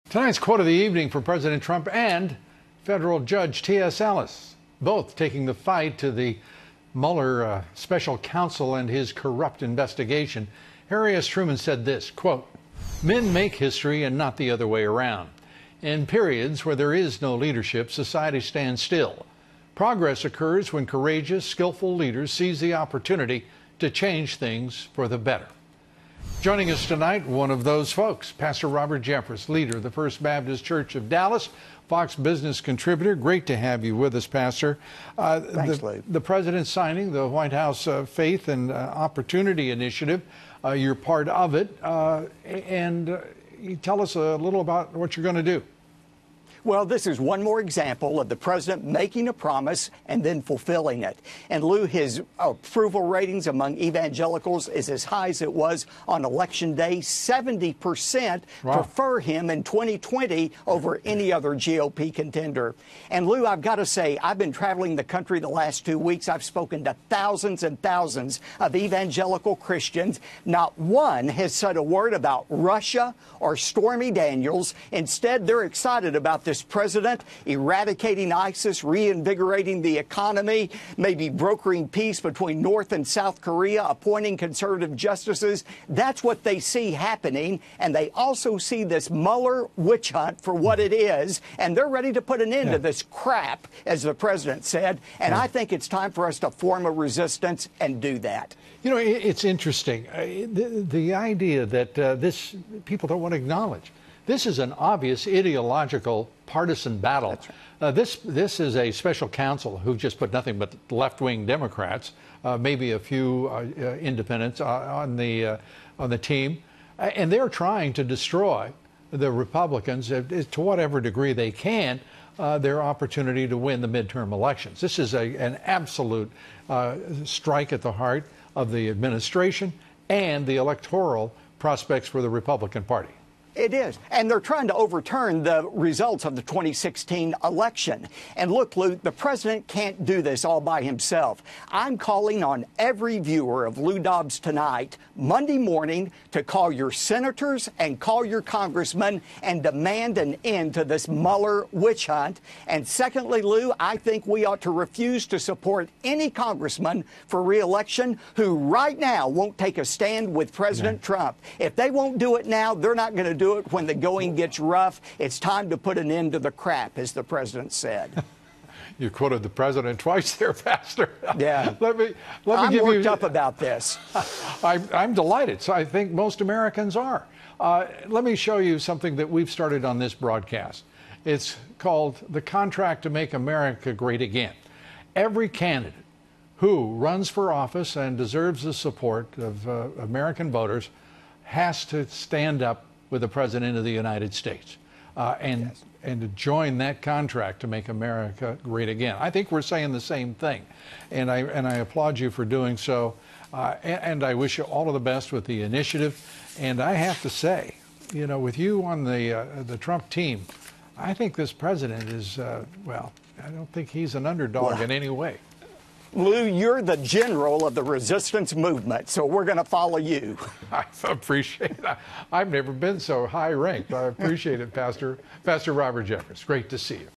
Tonight's quote of the evening for President Trump and federal judge T.S. Ellis, both taking the fight to the Mueller special counsel and his corrupt investigation. Harry S. Truman said this, quote, "Men make history and not the other way around. In periods where there is no leadership, society stands still. Progress occurs when courageous, skillful leaders seize the opportunity to change things for the better." Joining us tonight, one of those folks, Pastor Robert Jeffress, leader of the First Baptist Church of Dallas, Fox Business contributor. Great to have you with us, Pastor. Thanks, Lou. The president signing the White House Faith and Opportunity Initiative. You're part of it. You tell us a little about what you're going to do. Well, this is one more example of the president making a promise and then fulfilling it. And Lou, his approval ratings among evangelicals is as high as it was on Election Day. 70% prefer him in 2020 over any other GOP contender. And Lou, I've got to say, I've been traveling the country the last 2 weeks. I've spoken to thousands and thousands of evangelical Christians. Not one has said a word about Russia or Stormy Daniels. Instead, they're excited about this president eradicating ISIS, reinvigorating the economy, maybe brokering peace between North and South Korea, appointing conservative justices. That's what they see happening. And they also see this Mueller witch hunt for what it is. And they're ready to put an end to this crap, as the president said. And I think it's time for us to form a resistance and do that. You know, it's interesting. The idea that people don't want to acknowledge. This is an obvious ideological partisan battle. Right. This is a special counsel who just put nothing but left-wing Democrats, maybe a few independents on the team, and they're trying to destroy the Republicans to whatever degree they can. Their opportunity to win the midterm elections. This is an absolute strike at the heart of the administration and the electoral prospects for the Republican Party. It is. And they're trying to overturn the results of the 2016 election. And look, Lou, the president can't do this all by himself. I'm calling on every viewer of Lou Dobbs Tonight, Monday morning, to call your senators and call your congressmen and demand an end to this Mueller witch hunt. And secondly, Lou, I think we ought to refuse to support any congressman for re-election who right now won't take a stand with President Trump. If they won't do it now, they're not going to do it when the going gets rough. It's time to put an end to the crap, as the president said. You quoted the president twice there, Pastor. Yeah. I'm worked up about this. I'm delighted. So I think most Americans are. Let me show you something that we've started on this broadcast. It's called The Contract to Make America Great Again. Every candidate who runs for office and deserves the support of American voters has to stand up with the President of the United States and to join that contract to make America great again. I think we're saying the same thing, and I applaud you for doing so, and I wish you all of the best with the initiative. And I have to say, you know, with you on the Trump team, I think this president is, well, I don't think he's an underdog in any way. Lou, you're the general of the resistance movement, so we're going to follow you. I appreciate it. I've never been so high ranked. I appreciate it, Pastor Robert Jeffress. Great to see you.